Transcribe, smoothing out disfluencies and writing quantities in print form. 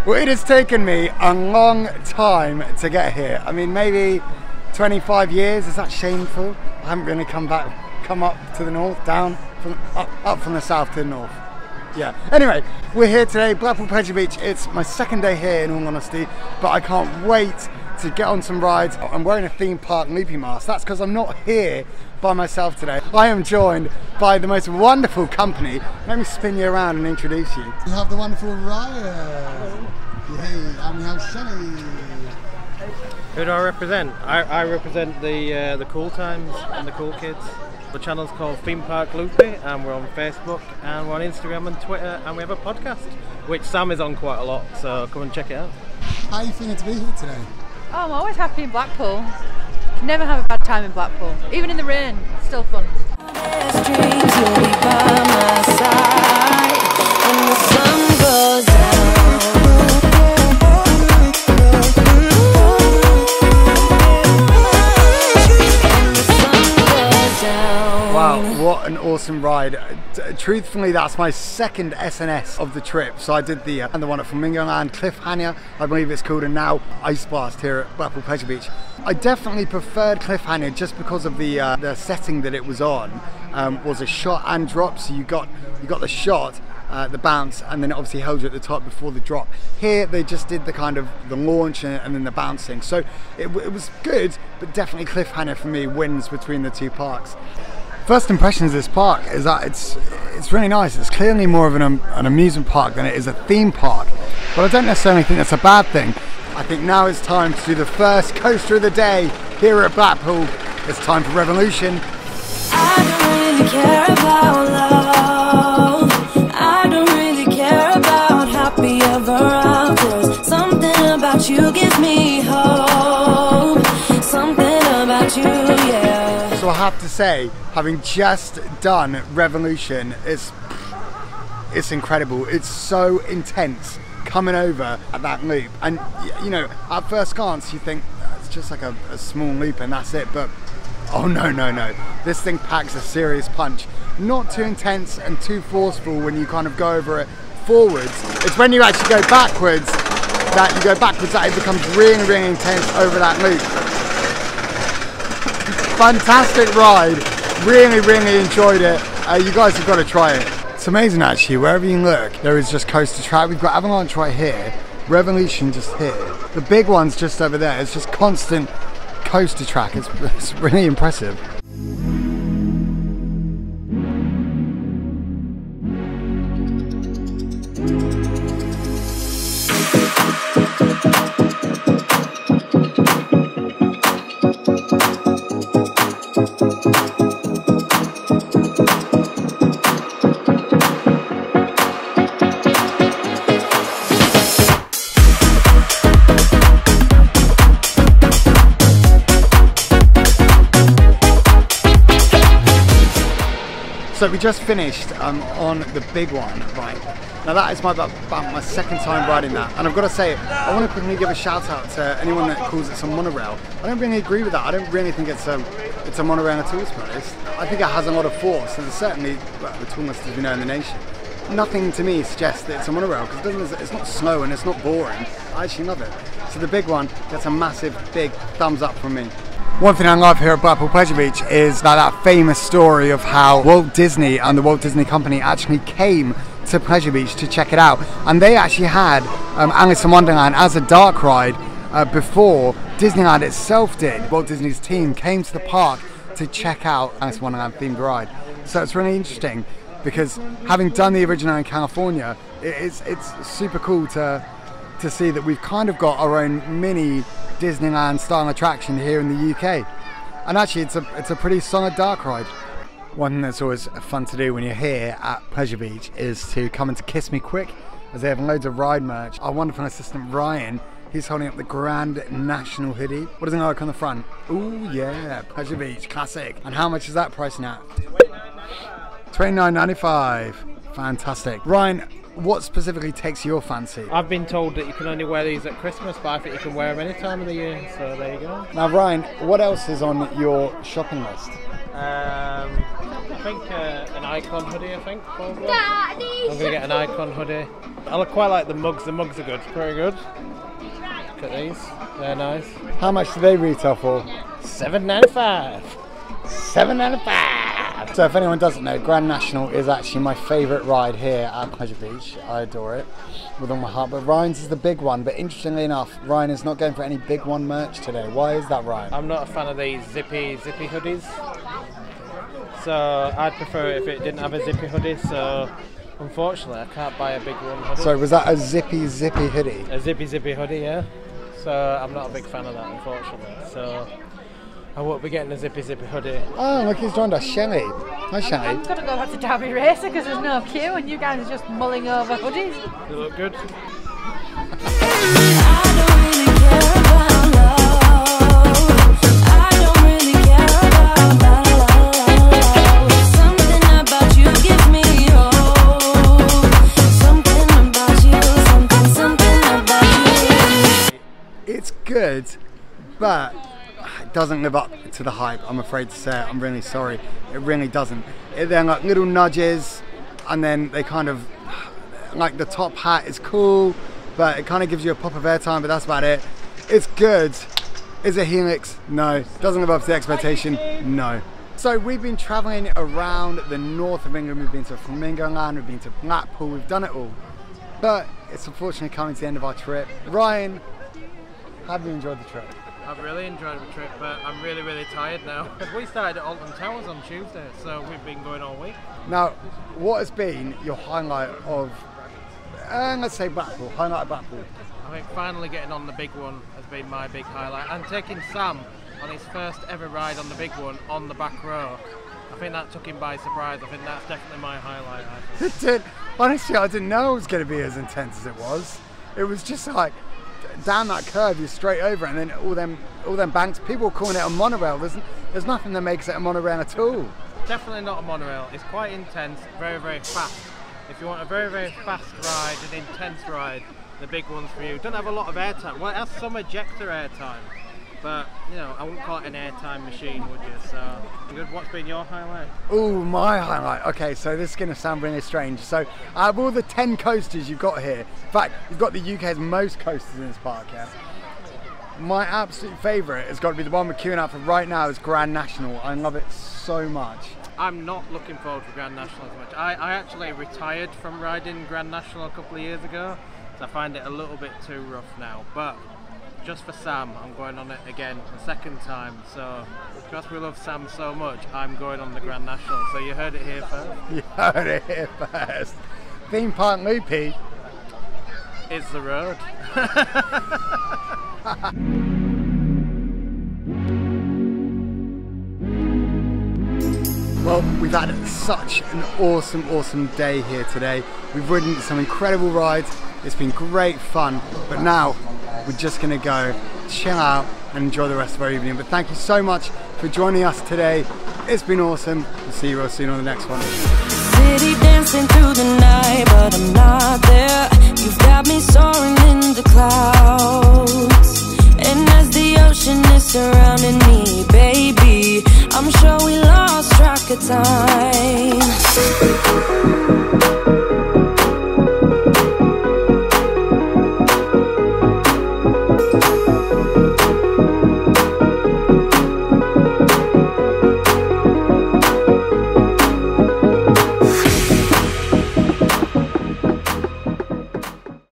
Well, it has taken me a long time to get here. I mean, maybe 25 years. Is that shameful? I haven't really come up to the north, down, up from the south to the north. Yeah. Anyway, we're here today, Blackpool Pleasure Beach. It's my second day here, in all honesty, but I can't wait to get on some rides. I'm wearing a theme park loopy mask. That's because I'm not here by myself today. I am joined by the most wonderful company. Let me spin you around and introduce you. You have the wonderful Ryan. Hey, and we have Shelley. Who do I represent? I represent the cool times and the cool kids. The channel's called Theme Park Loopy, and we're on Facebook and we're on Instagram and Twitter, and we have a podcast which Sam is on quite a lot, so come and check it out. How are you feeling to be here today? Oh, I'm always happy in Blackpool. Never have a bad time in Blackpool. Even in the rain, still fun. Wow, what an awesome ride. Truthfully, that's my second SNS of the trip. So I did the one at Flamingo Land, Cliffhanger, I believe it's called, and now Ice Blast here at Blackpool Pleasure Beach. I definitely preferred Cliffhanger just because of the setting that it was on. Was a shot and drop, so you got the shot, the bounce, and then it obviously held you at the top before the drop. Here they just did the kind of the launch and then the bouncing. So it was good, but definitely Cliffhanger for me wins between the two parks. First impressions of this park is that it's really nice. It's clearly more of an amusement park than it is a theme park, but I don't necessarily think that's a bad thing. I think now it's time to do the first coaster of the day here at Blackpool. It's time for Revolution. I don't really care about love. I don't really care about happy ever after. Something about you gives me hope. Something about you, yeah. So I have to say, having just done Revolution, it's incredible. It's so intense coming over at that loop, and you know, at first glance you think it's just like a small loop and that's it, but oh no, this thing packs a serious punch. Not too intense and too forceful when you kind of go over it forwards. It's when you actually go backwards that it becomes really, really intense over that loop. Fantastic ride, really enjoyed it. You guys have got to try it. It's amazing actually, wherever you look there is just coaster track. We've got Avalanche right here, Revolution just here, the big one's just over there. It's just constant coaster track. It's really impressive. So we just finished on the big one, right? Now that is about my second time riding that, and I've got to say, I want to quickly give a shout out to anyone that calls it a monorail. I don't really agree with that. I don't really think it's a monorail at all, to be honest. I think it has a lot of force, and it's certainly the tallest as we know in the nation. Nothing to me suggests that it's a monorail, because it's not slow and it's not boring. I actually love it. So the big one gets a massive, big thumbs up from me. One thing I love here at Blackpool Pleasure Beach is that famous story of how Walt Disney and the Walt Disney Company actually came to Pleasure Beach to check it out, and they actually had Alice in Wonderland as a dark ride before Disneyland itself did. Walt Disney's team came to the park to check out Alice in Wonderland themed ride. So it's really interesting because having done the original in California, it's super cool to see that we've kind of got our own mini Disneyland style attraction here in the UK, and actually it's a pretty solid dark ride. One thing that's always fun to do when you're here at Pleasure Beach is to come into Kiss Me Quick, as they have loads of ride merch. Our wonderful assistant Ryan, he's holding up the Grand National hoodie. What does it look like on the front? Ooh yeah, Pleasure Beach classic. And how much is that pricing at? $29.95. Fantastic. Ryan, what specifically takes your fancy? I've been told that you can only wear these at Christmas, but I think you can wear them any time of the year, so there you go. Now Ryan, what else is on your shopping list? I think an Icon hoodie, I think, probably. I'm going to get an Icon hoodie. I quite like the mugs are good, pretty good. Look at these, they're nice. How much do they retail for? $7.95. $7.95. So if anyone doesn't know, Grand National is actually my favourite ride here at Pleasure Beach. I adore it with all my heart, but Ryan's is the big one. But interestingly enough, Ryan is not going for any big one merch today. Why is that, Ryan? I'm not a fan of these zippy hoodies. So I'd prefer it if it didn't have a zippy hoodie, so unfortunately I can't buy a big one hoodie. So was that a zippy hoodie? A zippy hoodie, yeah. So I'm not a big fan of that, unfortunately. So I won't be getting a zippy hoodie. Oh, look, he's joined us, Shelley. Hi, Shelley. I'm going to go back to Derby Racer because there's no queue and you guys are just mulling over hoodies. They look good. It's good, but it doesn't live up to the hype, I'm afraid to say it. I'm really sorry. It really doesn't. They're like little nudges, and then they kind of, like the top hat is cool, but it kind of gives you a pop of airtime, but that's about it. It's good. Is it Helix? No. Doesn't live up to the expectation? No. So we've been traveling around the north of England. We've been to Flamingo Land, we've been to Blackpool, we've done it all. But it's unfortunately coming to the end of our trip. Ryan, have you enjoyed the trip? I've really enjoyed the trip, but I'm really tired now. We started at Alton Towers on Tuesday, so we've been going all week. Now, what has been your highlight of, let's say Blackpool, highlight of Blackpool? I think finally getting on the big one has been my big highlight, and taking Sam on his first ever ride on the big one on the back row. I think that took him by surprise. I think that's definitely my highlight. It did. Honestly, I didn't know it was going to be as intense as it was. It was just like, down that curve, you're straight over, and then all them banks. People are calling it a monorail. There's nothing that makes it a monorail at all. Definitely not a monorail. It's quite intense, very fast. If you want a very fast ride, an intense ride, the big one's for you. Don't have a lot of airtime. Well, it has some ejector airtime, but you know, I wouldn't call it an airtime machine, would you? So, good. What's been your highlight? Oh, my highlight. Okay, so this is going to sound really strange. So, out of all the 10 coasters you've got here, in fact, you've got the UK's most coasters in this park, yeah? My absolute favourite has got to be the one we're queuing up for right now is Grand National. I love it so much. I'm not looking forward to Grand National as much. I actually retired from riding Grand National a couple of years ago, so I find it a little bit too rough now. But just for Sam, I'm going on it again the second time. So because we love Sam so much, I'm going on the Grand National. So you heard it here first. You heard it here first. Theme Park Loopy is the road. Well, we've had such an awesome day here today. We've ridden some incredible rides. It's been great fun, but now we're just gonna go chill out and enjoy the rest of our evening. But thank you so much for joining us today. It's been awesome. We'll see you real soon on the next one. City dancing through the night, but I'm not there. You've got me soaring in the clouds, and as the ocean is surrounding me, baby, I'm sure we lost track of time.